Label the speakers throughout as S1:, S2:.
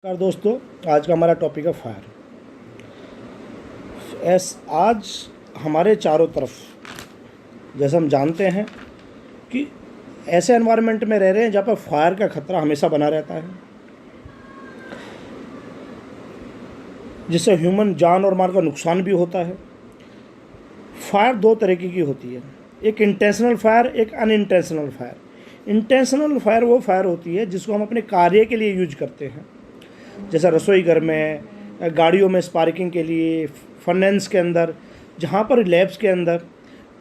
S1: नमस्कार दोस्तों, आज का हमारा टॉपिक है फायर। आज हमारे चारों तरफ, जैसे हम जानते हैं कि ऐसे एनवायरनमेंट में रह रहे हैं जहाँ पर फायर का खतरा हमेशा बना रहता है, जिससे ह्यूमन जान और माल का नुकसान भी होता है। फायर दो तरीके की होती है, एक इंटेंशनल फायर, एक अनइंटेंशनल फायर। इंटेंशनल फायर वो फायर होती है जिसको हम अपने कार्य के लिए यूज करते हैं, जैसा रसोई घर में, गाड़ियों में स्पार्किंग के लिए, फाइनेंस के अंदर, जहाँ पर लैब्स के अंदर।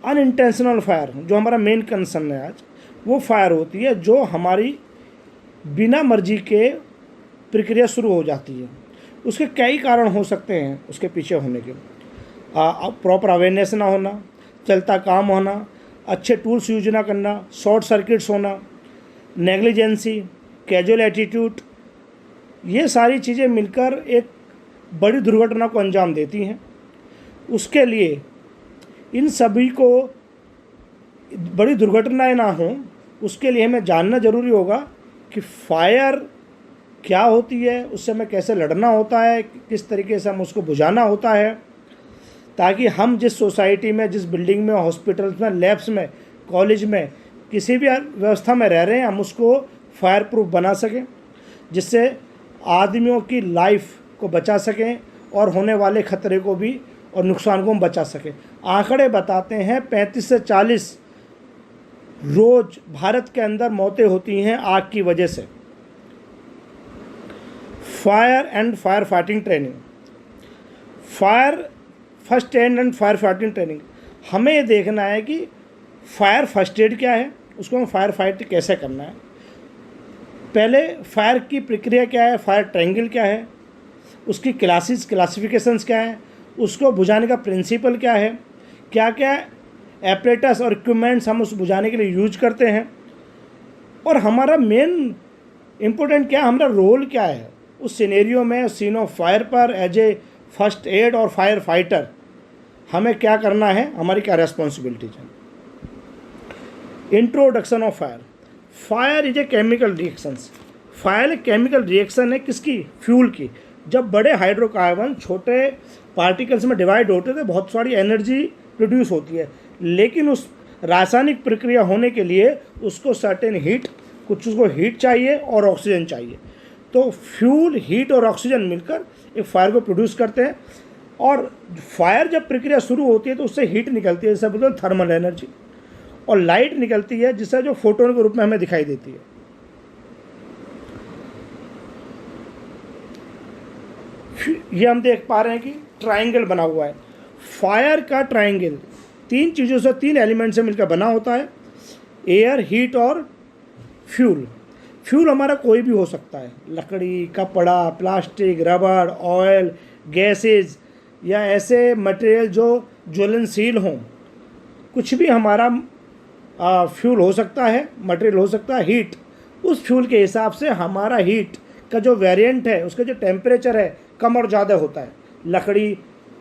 S1: अनइंटेंशनल फायर जो हमारा मेन कंसर्न है आज, वो फायर होती है जो हमारी बिना मर्जी के प्रक्रिया शुरू हो जाती है। उसके कई कारण हो सकते हैं उसके पीछे होने के। प्रॉपर अवेयरनेस ना होना, चलता काम होना, अच्छे टूल्स यूज ना करना, शॉर्ट सर्किट्स होना, नेग्लिजेंसी, कैजुअल एटीट्यूड, ये सारी चीज़ें मिलकर एक बड़ी दुर्घटना को अंजाम देती हैं। उसके लिए इन सभी को बड़ी दुर्घटनाएं ना हों, उसके लिए हमें जानना ज़रूरी होगा कि फायर क्या होती है, उससे हमें कैसे लड़ना होता है, किस तरीके से हम उसको बुझाना होता है, ताकि हम जिस सोसाइटी में, जिस बिल्डिंग में, हॉस्पिटल्स में, लैब्स में, कॉलेज में, किसी भी व्यवस्था में रह रहे हैं, हम उसको फायर प्रूफ बना सकें, जिससे आदमियों की लाइफ को बचा सकें और होने वाले खतरे को भी और नुकसान को हम बचा सकें। आंकड़े बताते हैं 35 से 40 रोज भारत के अंदर मौतें होती हैं आग की वजह से। Fire and fire fighting training, fire first aid and fire fighting training, हमें ये देखना है कि फायर फर्स्ट एड क्या है, उसको हम फायर फाइट कैसे करना है। पहले फायर की प्रक्रिया क्या है, फायर ट्रायंगल क्या है, उसकी क्लासिफिकेशंस क्या है, उसको बुझाने का प्रिंसिपल क्या है, क्या क्या एपरेटस और इक्विपमेंट्स हम उस बुझाने के लिए यूज करते हैं, और हमारा मेन इम्पोर्टेंट क्या है, हमारा रोल क्या है उस सिनेरियो में, सीन ऑफ फायर पर एज ए फर्स्ट एड और फायर फाइटर हमें क्या करना है, हमारी क्या रेस्पॉन्सिबिलिटीज है। Introduction of fire. Fire is a chemical reactions. Fire एक केमिकल रिएक्शन है किसकी, फ्यूल की। जब बड़े हाइड्रोकार्बन छोटे पार्टिकल्स में डिवाइड होते थे, बहुत सारी एनर्जी प्रोड्यूस होती है, लेकिन उस रासायनिक प्रक्रिया होने के लिए उसको सर्टेन हीट, कुछ उसको हीट चाहिए और ऑक्सीजन चाहिए। तो फ्यूल, हीट और ऑक्सीजन मिलकर एक फायर को प्रोड्यूस करते हैं। और फायर जब प्रक्रिया शुरू होती है तो उससे हीट निकलती है, जिसे बोलते हैं थर्मल एनर्जी, और लाइट निकलती है जिससे जो फोटोन के रूप में हमें दिखाई देती है। ये हम देख पा रहे हैं कि ट्रायंगल बना हुआ है। फायर का ट्रायंगल 3 चीज़ों से, 3 एलिमेंट से मिलकर बना होता है, एयर, हीट और फ्यूल। फ्यूल हमारा कोई भी हो सकता है, लकड़ी, कपड़ा, प्लास्टिक, रबड़, ऑयल, गैसेज या ऐसे मटेरियल जो ज्वलनशील हों, कुछ भी हमारा फ्यूल हो सकता है, मटेरियल हो सकता है। हीट, उस फ्यूल के हिसाब से हमारा हीट का जो वेरिएंट है, उसका जो टेम्परेचर है, कम और ज़्यादा होता है। लकड़ी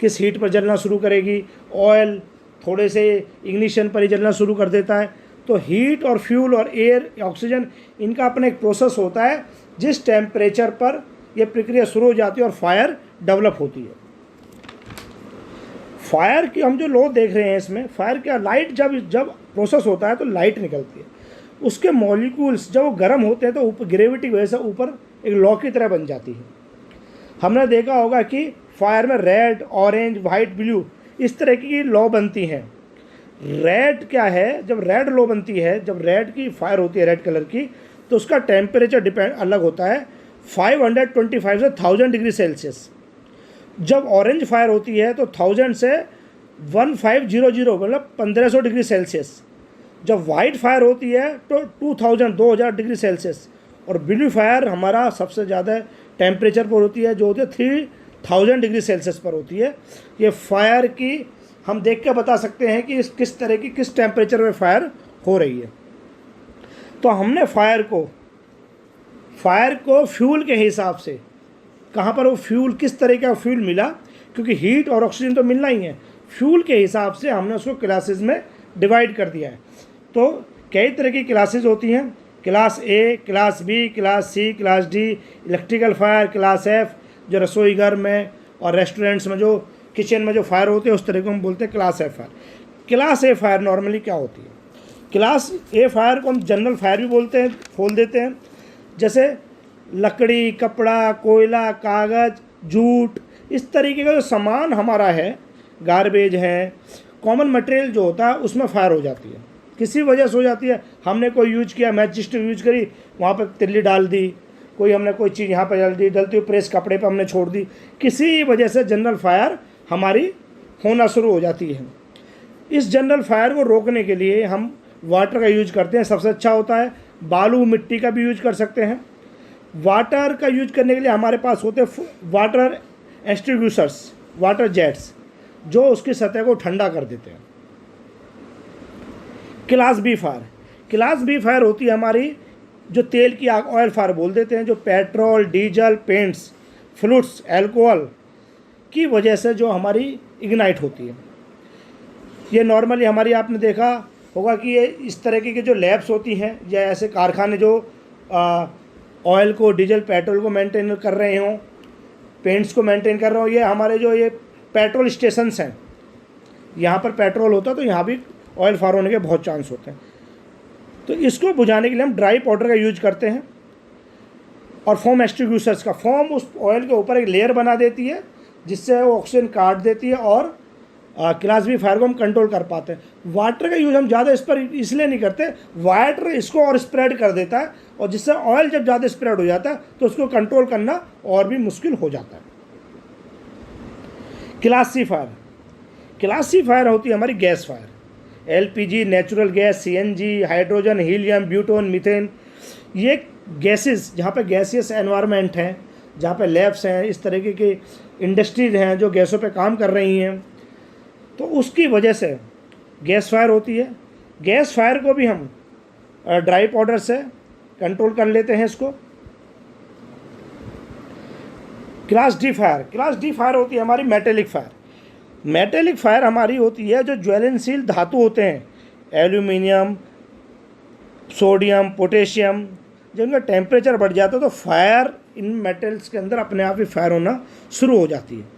S1: किस हीट पर जलना शुरू करेगी, ऑयल थोड़े से इग्निशन पर ही जलना शुरू कर देता है। तो हीट और फ्यूल और एयर, ऑक्सीजन, इनका अपना एक प्रोसेस होता है जिस टेम्परेचर पर यह प्रक्रिया शुरू हो जाती है और फायर डेवलप होती है। फायर की हम जो लॉ देख रहे हैं इसमें, फायर क्या, लाइट जब प्रोसेस होता है तो लाइट निकलती है, उसके मॉलिक्यूल्स जब वो गर्म होते हैं तो ऊपर ग्रेविटी की वजह से ऊपर एक लॉ की तरह बन जाती है। हमने देखा होगा कि फायर में रेड, ऑरेंज, वाइट, ब्लू, इस तरह की लॉ बनती हैं। रेड क्या है, जब रेड लॉ बनती है, जब रेड की फायर होती है रेड कलर की, तो उसका टेम्परेचर डिपेंड अलग होता है, 525 से 1000 डिग्री सेल्सियस। जब ऑरेंज फायर होती है तो 1000 से 1500 मतलब 1500 डिग्री सेल्सियस। जब वाइट फायर होती है तो 2000 डिग्री सेल्सियस। और ब्लू फायर हमारा सबसे ज़्यादा टेम्परेचर पर होती है, जो होती है 3000 डिग्री सेल्सियस पर होती है। ये फायर की हम देख कर बता सकते हैं कि किस तरह की, किस टेम्परेचर में फायर हो रही है। तो हमने फायर को फ्यूल के हिसाब से, कहाँ पर वो फ्यूल, किस तरह का फ्यूल मिला, क्योंकि हीट और ऑक्सीजन तो मिलना ही है, फ्यूल के हिसाब से हमने उसको क्लासेस में डिवाइड कर दिया है। तो कई तरह की क्लासेस होती हैं, class A, class B, class C, class D. Electrical fire class F, जो रसोई घर में और रेस्टोरेंट्स में जो किचन में जो फायर होते हैं उस तरह को हम बोलते हैं क्लास ए फायर। क्लास ए फायर नॉर्मली क्या होती है? क्लास ए फायर को हम जनरल फायर भी बोलते हैं, खोल देते हैं। जैसे लकड़ी, कपड़ा, कोयला, कागज़, जूट, इस तरीके का जो सामान हमारा है, गार्बेज है, कॉमन मटेरियल जो होता है उसमें फायर हो जाती है। किसी वजह से हो जाती है, हमने कोई यूज किया, मैच स्टिक यूज करी, वहाँ पर तिल्ली डाल दी, कोई हमने कोई चीज़ यहाँ पर डलती हुई प्रेस कपड़े पर हमने छोड़ दी, किसी वजह से जनरल फायर हमारी होना शुरू हो जाती है। इस जनरल फायर को रोकने के लिए हम वाटर का यूज करते हैं, सबसे अच्छा होता है। बालू, मिट्टी का भी यूज कर सकते हैं। वाटर का यूज करने के लिए हमारे पास होते हैं वाटर एक्सटिंग्विशर्स, वाटर जेट्स, जो उसकी सतह को ठंडा कर देते हैं। Class B fire, class B fire होती है हमारी जो तेल की आग, ऑयल फायर बोल देते हैं, जो petrol, diesel, paints, fluids, alcohol की वजह से जो हमारी इग्नाइट होती है। ये नॉर्मली हमारी, आपने देखा होगा कि ये इस तरह की जो लैब्स होती हैं या ऐसे कारखाने जो ऑयल को, डीजल, पेट्रोल को मेंटेन कर रहे हों, पेंट्स को मेंटेन कर रहे हों, ये हमारे जो ये पेट्रोल स्टेशंस हैं, यहाँ पर पेट्रोल होता है तो यहाँ भी ऑयल फायर होने के बहुत चांस होते हैं। तो इसको बुझाने के लिए हम ड्राई पाउडर का यूज करते हैं और फोम एक्सटिंग्विशर्स का। फोम उस ऑयल के ऊपर एक लेयर बना देती है जिससे वो ऑक्सीजन काट देती है और क्लास बी फायर को हम कंट्रोल कर पाते हैं। वाटर का यूज हम ज़्यादा इस पर इसलिए नहीं करते, वाटर इसको और स्प्रेड कर देता है और जिससे ऑयल जब ज़्यादा स्प्रेड हो जाता है तो उसको कंट्रोल करना और भी मुश्किल हो जाता है। Class C fire, class C fire होती है हमारी gas fire. LPG, natural gas, CNG, hydrogen, helium, butane, methane, ये गैसेस जहाँ पे गैसियस एनवायरनमेंट है, जहाँ पे लैब्स हैं, इस तरीके की इंडस्ट्रीज हैं जो गैसों पे काम कर रही हैं, तो उसकी वजह से गैस फायर होती है। गैस फायर को भी हम ड्राई पाउडर से कंट्रोल कर लेते हैं इसको। Class D fire, class D fire होती है हमारी मेटेलिक फायर। मेटेलिक फायर हमारी होती है जो ज्वलनशील धातु होते हैं, एल्यूमिनियम, सोडियम, पोटेशियम, जब उनका टेम्परेचर बढ़ जाता है तो फायर इन मेटल्स के अंदर अपने आप ही फायर होना शुरू हो जाती है।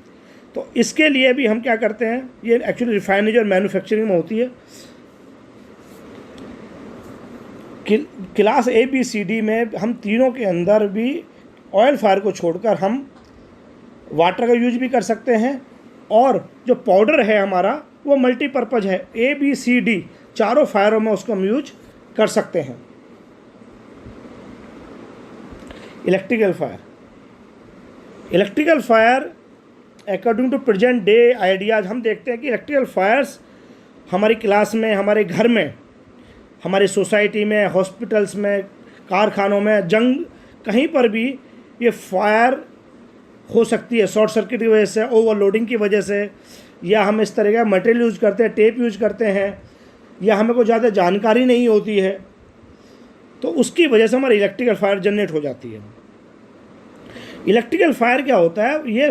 S1: तो इसके लिए भी हम क्या करते हैं, ये एक्चुअली रिफाइनरी और मैन्युफैक्चरिंग में होती है। Class A B C D में हम तीनों के अंदर भी ऑयल फायर को छोड़कर हम वाटर का यूज भी कर सकते हैं और जो पाउडर है हमारा वो मल्टीपर्पज़ है। ए बी सी डी चारों फायरों में उसको हम यूज कर सकते हैं। Electrical fire, electrical fire according to present day ideas हम देखते हैं कि इलेक्ट्रिकल फायर्स हमारी क्लास में, हमारे घर में, हमारी सोसाइटी में, हॉस्पिटल्स में, कारखानों में, जंग, कहीं पर भी ये फायर हो सकती है शॉर्ट सर्किट की वजह से, ओवरलोडिंग की वजह से, या हम इस तरह का मटेरियल यूज़ करते हैं, टेप यूज़ करते हैं, या हमें कोई ज़्यादा जानकारी नहीं होती है, तो उसकी वजह से हमारी इलेक्ट्रिकल फायर जनरेट हो जाती है। इलेक्ट्रिकल फायर क्या होता है, ये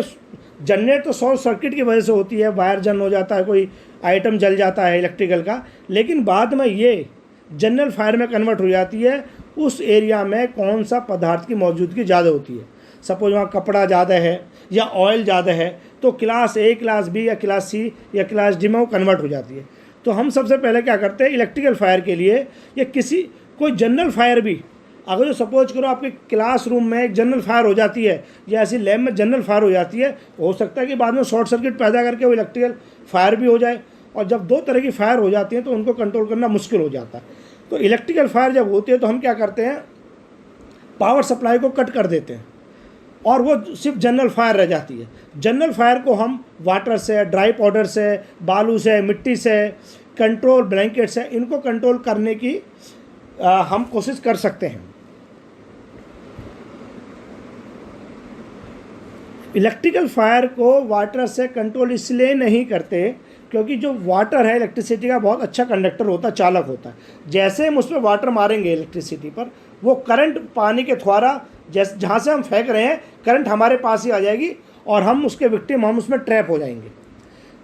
S1: जनरेट तो शॉर्ट सर्किट की वजह से होती है, वायर जन हो जाता है, कोई आइटम जल जाता है इलेक्ट्रिकल का, लेकिन बाद में ये जनरल फायर में कन्वर्ट हो जाती है उस एरिया में कौन सा पदार्थ की मौजूदगी ज़्यादा होती है। सपोज वहाँ कपड़ा ज़्यादा है या ऑयल ज़्यादा है तो क्लास ए, क्लास बी या क्लास सी या क्लास डी में वो कन्वर्ट हो जाती है। तो हम सबसे पहले क्या करते हैं, इलेक्ट्रिकल फायर के लिए या किसी कोई जनरल फायर भी, अगर जो सपोज करो आपके क्लासरूम में एक जनरल फायर हो जाती है या ऐसी लैब में जनरल फायर हो जाती है, हो सकता है कि बाद में शॉर्ट सर्किट पैदा करके वो इलेक्ट्रिकल फायर भी हो जाए, और जब दो तरह की फायर हो जाती हैं तो उनको कंट्रोल करना मुश्किल हो जाता है। तो इलेक्ट्रिकल फायर जब होती है तो हम क्या करते हैं, पावर सप्लाई को कट कर देते हैं और वो सिर्फ जनरल फायर रह जाती है। जनरल फायर को हम वाटर से, ड्राई पाउडर से, बालू से, मिट्टी से, कंट्रोल ब्लैंकेट से, इनको कंट्रोल करने की हम कोशिश कर सकते हैं। इलेक्ट्रिकल फायर को वाटर से कंट्रोल इसलिए नहीं करते क्योंकि जो वाटर है इलेक्ट्रिसिटी का बहुत अच्छा कंडक्टर होता है, चालक होता है। जैसे हम उस पर वाटर मारेंगे इलेक्ट्रिसिटी पर, वो करंट पानी के द्वारा जैसे जहाँ से हम फेंक रहे हैं करंट हमारे पास ही आ जाएगी और हम उसके विक्टिम, हम उसमें ट्रैप हो जाएंगे।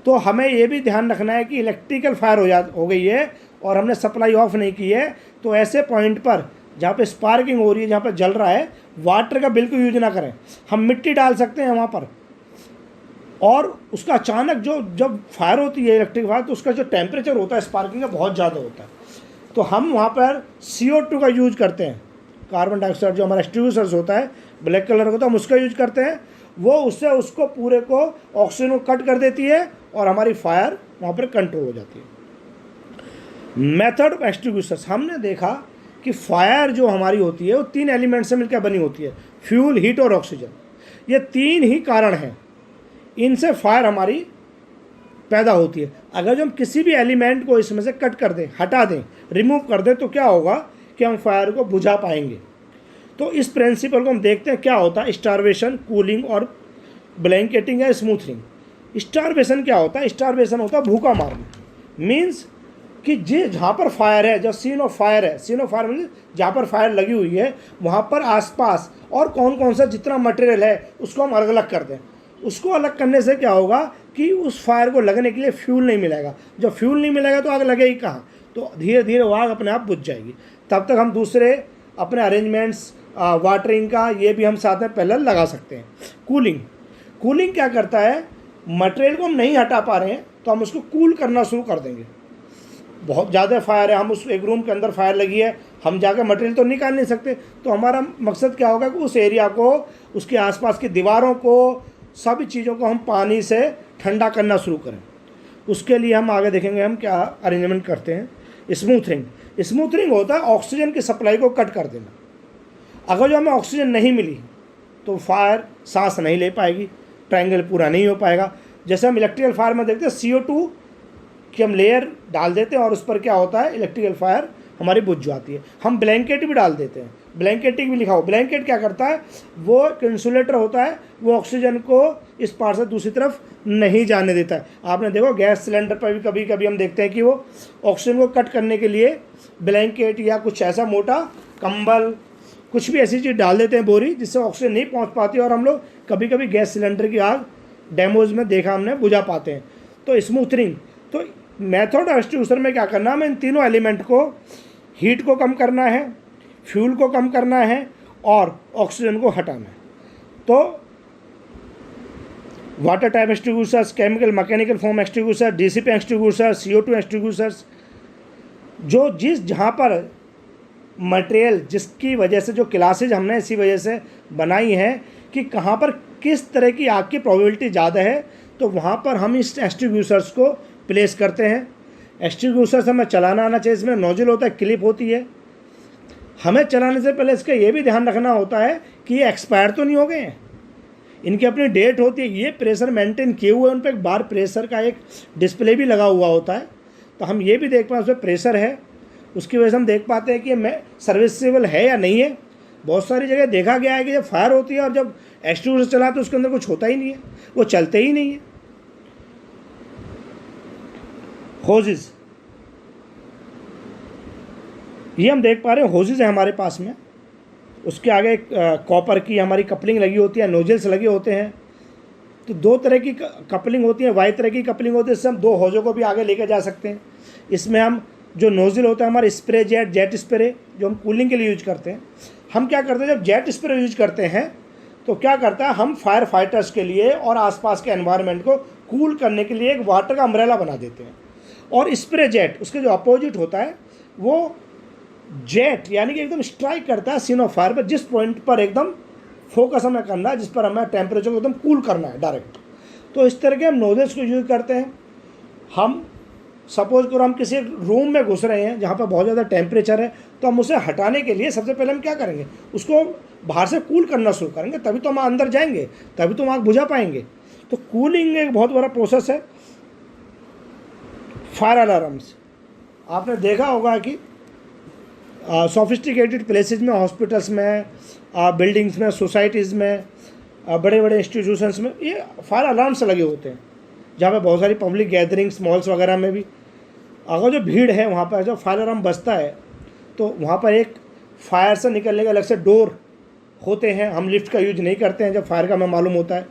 S1: तो हमें ये भी ध्यान रखना है कि इलेक्ट्रिकल फायर हो गई है और हमने सप्लाई ऑफ नहीं की है, तो ऐसे पॉइंट पर जहाँ पे स्पार्किंग हो रही है, जहाँ पे जल रहा है, वाटर का बिल्कुल यूज ना करें। हम मिट्टी डाल सकते हैं वहाँ पर, और उसका अचानक जब फायर होती है इलेक्ट्रिक फायर, तो उसका जो टेम्परेचर होता है स्पार्किंग का बहुत ज़्यादा होता है। तो हम वहाँ पर CO2 का यूज करते हैं, कार्बन डाइऑक्साइड जो हमारा एक्सटिंग्विशर्स होता है ब्लैक कलर का, तो हम उसका यूज करते हैं। वो उससे उसको पूरे को ऑक्सीजन को कट कर देती है और हमारी फायर वहाँ पर कंट्रोल हो जाती है। मेथड ऑफ एक्सटिंग्विशर्स, हमने देखा कि फायर जो हमारी होती है वो 3 एलिमेंट से मिलकर बनी होती है, फ्यूल, हीट और ऑक्सीजन। ये 3 ही कारण हैं, इनसे फायर हमारी पैदा होती है। अगर जो हम किसी भी एलिमेंट को इसमें से कट कर दें, हटा दें, रिमूव कर दें, तो क्या होगा कि हम फायर को बुझा पाएंगे। तो इस प्रिंसिपल को हम देखते हैं क्या होता है, स्टारवेशन, कूलिंग और ब्लैंकेटिंग या स्मूथनिंग। स्टारवेशन क्या होता है? स्टारवेशन होता है भूखा मारना। मीन्स कि जहाँ पर फायर है, जो सीन ऑफ फायर है, सीन ऑफ फायर मीन्स जहाँ पर फायर लगी हुई है वहाँ पर आसपास और कौन कौन सा जितना मटेरियल है उसको हम अलग अलग कर दें। उसको अलग करने से क्या होगा कि उस फायर को लगने के लिए फ्यूल नहीं मिलेगा। जब फ्यूल नहीं मिलेगा तो आग लगेगी कहाँ? तो धीरे धीरे वो आग अपने आप बुझ जाएगी। तब तक हम दूसरे अपने अरेंजमेंट्स, वाटरिंग का, ये भी हम साथ में पहले लगा सकते हैं। कूलिंग क्या करता है? मटेरियल को हम नहीं हटा पा रहे हैं तो हम उसको कूल करना शुरू कर देंगे। बहुत ज़्यादा फायर है, हम उस एक रूम के अंदर फायर लगी है, हम जाकर मटेरियल तो निकाल नहीं सकते, तो हमारा मकसद क्या होगा कि उस एरिया को, उसके आसपास की दीवारों को, सभी चीज़ों को हम पानी से ठंडा करना शुरू करें। उसके लिए हम आगे देखेंगे हम क्या अरेंजमेंट करते हैं। स्मूथनिंग होता है ऑक्सीजन की सप्लाई को कट कर देना। अगर जो हमें ऑक्सीजन नहीं मिली तो फायर सांस नहीं ले पाएगी, ट्रायंगल पूरा नहीं हो पाएगा। जैसे हम इलेक्ट्रिकल फायर में देखते हैं CO2 कि हम लेयर डाल देते हैं और उस पर क्या होता है, इलेक्ट्रिकल फायर हमारी बुझ जाती है। हम ब्लैंकेट भी डाल देते हैं, ब्लैंकेटिंग भी लिखा हो। ब्लैंकेट क्या करता है? वो एक इंसुलेटर होता है, वो ऑक्सीजन को इस पार से दूसरी तरफ नहीं जाने देता है। आपने देखो गैस सिलेंडर पर भी कभी कभी हम देखते हैं कि वो ऑक्सीजन को कट करने के लिए ब्लैंकेट या कुछ ऐसा मोटा कंबल, कुछ भी ऐसी चीज़ डाल देते हैं, बोरी, जिससे ऑक्सीजन नहीं पहुँच पाती और हम लोग कभी कभी गैस सिलेंडर की आग डेमोज में देखा हमने, बुझा पाते हैं। तो स्मूथनिंग, तो मेथड ऑफ एक्सटिंग्विशर में क्या करना है? हमें इन तीनों एलिमेंट को, हीट को कम करना है, फ्यूल को कम करना है और ऑक्सीजन को हटाना है। तो water type extinguishers, chemical mechanical form extinguisher, DCP extinguisher, CO2 extinguishers, जो जहाँ पर मटेरियल, जिसकी वजह से जो क्लासेज हमने इसी वजह से बनाई हैं कि कहाँ पर किस तरह की आग की प्रोबेबिलिटी ज़्यादा है, तो वहाँ पर हम इस एक्सटिंग्विशर्स को प्लेस करते हैं। एक्सटिंग्विशर्स हमें चलाना आना चाहिए। इसमें नोजल होता है, क्लिप होती है। हमें चलाने से पहले इसका ये भी ध्यान रखना होता है कि ये एक्सपायर तो नहीं हो गए हैं, इनकी अपनी डेट होती है। ये प्रेशर मेंटेन किए हुए, उन पर एक बार प्रेशर का एक डिस्प्ले भी लगा हुआ होता है, तो हम ये भी देख पाए उसमें प्रेशर है। उसकी वजह से हम देख पाते हैं कि ये सर्विसेबल है या नहीं है। बहुत सारी जगह देखा गया है कि जब फायर होती है और जब एक्सटिंग्विशर चला तो उसके अंदर कुछ होता ही नहीं है, वो चलते ही नहीं है। होजेस, ये हम देख पा रहे हैं, होजेस है हमारे पास में। उसके आगे एक कॉपर की हमारी कपलिंग लगी होती है, नोजल्स लगे होते हैं। तो 2 तरह की कपलिंग होती है, वाई तरह की कपलिंग होती है, इससे हम 2 होजों को भी आगे लेकर जा सकते हैं। इसमें हम जो नोजल होता है हमारा स्प्रे जेट स्प्रे, जो हम कूलिंग के लिए यूज करते हैं, हम क्या करते हैं जब जेट स्प्रे यूज करते हैं तो क्या करता है, हम फायर फाइटर्स के लिए और आसपास के एनवायरनमेंट को कूल करने के लिए एक वाटर का अम्ब्रेला बना देते हैं। और स्प्रे जेट उसके जो अपोजिट होता है, वो जेट यानी कि एकदम स्ट्राइक करता है सीन ऑफ फायर पर, जिस पॉइंट पर एकदम फोकस हमें करना है, जिस पर हमें टेम्परेचर को एकदम कूल करना है डायरेक्ट। तो इस तरह के हम नोजल्स को यूज करते हैं। हम सपोज करो हम किसी रूम में घुस रहे हैं जहाँ पर बहुत ज़्यादा टेम्परेचर है, तो हम उसे हटाने के लिए सबसे पहले हम क्या करेंगे, उसको बाहर से कूल करना शुरू करेंगे, तभी तो हम अंदर जाएंगे, तभी तो हम आग बुझा पाएंगे। तो कूलिंग एक बहुत बड़ा प्रोसेस है। फायर अलार्म्स, आपने देखा होगा कि सोफिस्टिकेटेड प्लेसेस में, हॉस्पिटल्स में, बिल्डिंग्स में, सोसाइटीज़ में, बड़े बड़े इंस्टीट्यूशंस में ये फायर अलार्म्स लगे होते हैं। जहाँ पे बहुत सारी पब्लिक गैदरिंग्स, मॉल्स वगैरह में भी अगर जो भीड़ है वहाँ पर जब फायर अलार्म बजता है तो वहाँ पर एक फायर से निकलने के अलग से डोर होते हैं। हम लिफ्ट का यूज नहीं करते हैं जब फायर का हमें मालूम होता है।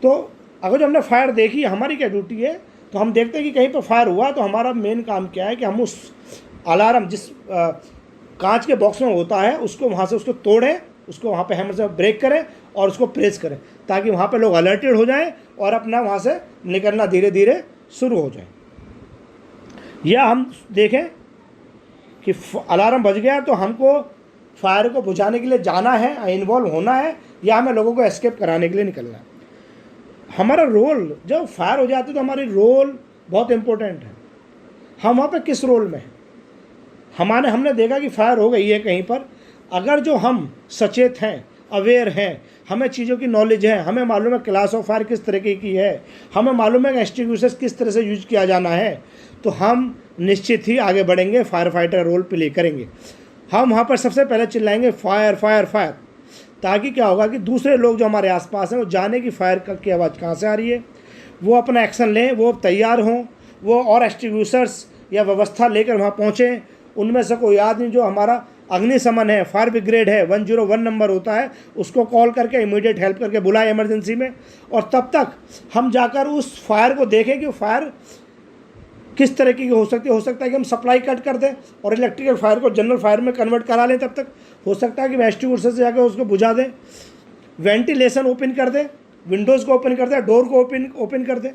S1: तो अगर जो हमने फायर देखी, हमारी क्या ड्यूटी है, तो हम देखते हैं कि कहीं पर फायर हुआ तो हमारा मेन काम क्या है कि हम उस अलार्म, जिस कांच के बॉक्स में होता है उसको वहाँ से उसको तोड़ें, उसको वहाँ पे हैमर से ब्रेक करें और उसको प्रेस करें, ताकि वहाँ पे लोग अलर्टेड हो जाएं और अपना वहाँ से निकलना धीरे धीरे शुरू हो जाए। या हम देखें कि अलार्म बज गया तो हमको फायर को बुझाने के लिए जाना है, इन्वॉल्व होना है, या हमें लोगों को एस्केप कराने के लिए निकलना है। हमारा रोल जब फायर हो जाती है तो हमारी रोल बहुत इम्पोर्टेंट है। हम वहाँ पे किस रोल में हैं? हमने देखा कि फायर हो गई है कहीं पर, अगर जो हम सचेत हैं, अवेयर हैं, हमें चीज़ों की नॉलेज है, हमें मालूम है क्लास ऑफ फायर किस तरीके की है, हमें मालूम है एक्सटिंग्विशर्स किस तरह से यूज किया जाना है, तो हम निश्चित ही आगे बढ़ेंगे, फायर फाइटर रोल प्ले करेंगे। हम वहाँ पर सबसे पहले चिल्लाएंगे फायर फायर फायर, ताकि क्या होगा कि दूसरे लोग जो हमारे आसपास हैं वो जाने कि फायर की आवाज़ कहाँ से आ रही है, वो अपना एक्शन लें, वो तैयार हों, वो और एक्सटिंग्विशर्स या व्यवस्था लेकर वहाँ पहुँचें। उनमें से कोई आदमी जो हमारा अग्निशमन है, फायर ब्रिगेड है, 101 नंबर होता है, उसको कॉल करके इमीडिएट हेल्प करके बुलाए इमरजेंसी में। और तब तक हम जाकर उस फायर को देखें कि फायर किस तरह की हो सकती है। हो सकता है कि हम सप्लाई कट कर दें और इलेक्ट्रिकल फायर को जनरल फायर में कन्वर्ट करा लें। तब तक हो सकता है कि एक्सटिंग्विशर से जाकर उसको बुझा दें, वेंटिलेशन ओपन कर दें, विंडोज़ को ओपन कर दें, डोर को ओपन कर दें।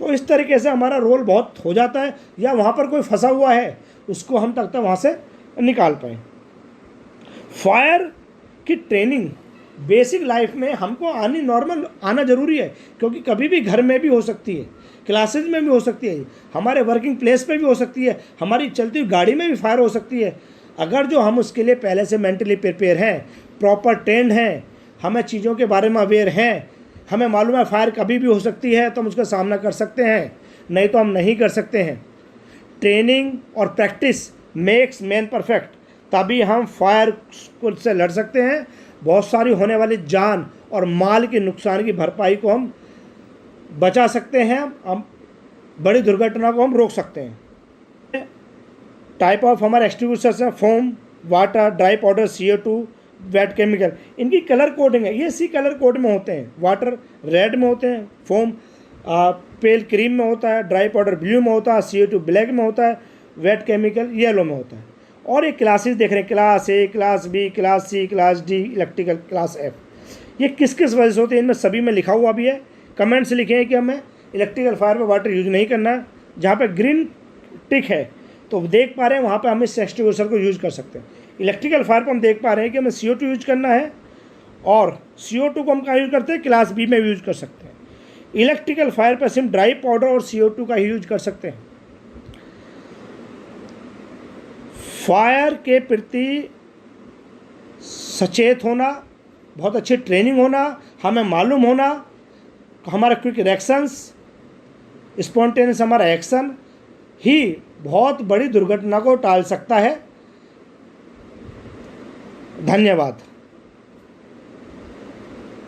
S1: तो इस तरीके से हमारा रोल बहुत हो जाता है। या वहाँ पर कोई फंसा हुआ है उसको हम तक वहाँ से निकाल पाएँ। फायर की ट्रेनिंग बेसिक लाइफ में हमको नॉर्मल आना ज़रूरी है, क्योंकि कभी भी घर में भी हो सकती है, क्लासेज में भी हो सकती है, हमारे वर्किंग प्लेस पे भी हो सकती है, हमारी चलती हुई गाड़ी में भी फायर हो सकती है। अगर जो हम उसके लिए पहले से मेंटली प्रिपेयर हैं, प्रॉपर ट्रेंड हैं, हमें चीज़ों के बारे में अवेयर हैं, हमें मालूम है फायर कभी भी हो सकती है, तो हम उसका सामना कर सकते हैं, नहीं तो हम नहीं कर सकते हैं। ट्रेनिंग और प्रैक्टिस मेक्स मैन परफेक्ट, तभी हम फायर से लड़ सकते हैं। बहुत सारी होने वाली जान और माल के नुकसान की भरपाई को हम बचा सकते हैं, हम बड़ी दुर्घटना को हम रोक सकते हैं। टाइप ऑफ हमारे एक्सटिंग्विशर्स हैं foam, water, dry powder, CO2, wait chemical. इनकी कलर कोडिंग है, ये इसी कलर कोड में होते हैं। वाटर रेड में होते हैं, फोम पेल क्रीम में होता है, ड्राई पाउडर ब्लू में होता है, CO2 ब्लैक में होता है, वेट केमिकल येलो में होता है। और ये क्लासेस देख रहे हैं, class A, class B, class C, class D, electrical class F। ये किस किस वजह से होते हैं इनमें सभी में लिखा हुआ भी है। कमेंट से लिखे हैं कि हमें इलेक्ट्रिकल फायर में वाटर यूज नहीं करना है। जहाँ पे ग्रीन टिक है तो देख पा रहे हैं वहाँ पे हम इस एक्सटिंग्विशर को यूज कर सकते हैं। इलेक्ट्रिकल फायर पर हम देख पा रहे हैं कि हमें CO2 यूज करना है, और CO2 को हम कहाँ यूज करते हैं, क्लास B में यूज कर सकते हैं। इलेक्ट्रिकल फायर पर सिर्फ ड्राई पाउडर और CO2 का ही यूज कर सकते हैं। फायर के प्रति सचेत होना, बहुत अच्छी ट्रेनिंग होना, हमें मालूम होना, हमारा क्विक रिएक्शंस, स्पॉन्टेनियस हमारा एक्शन ही बहुत बड़ी दुर्घटना को टाल सकता है। धन्यवाद।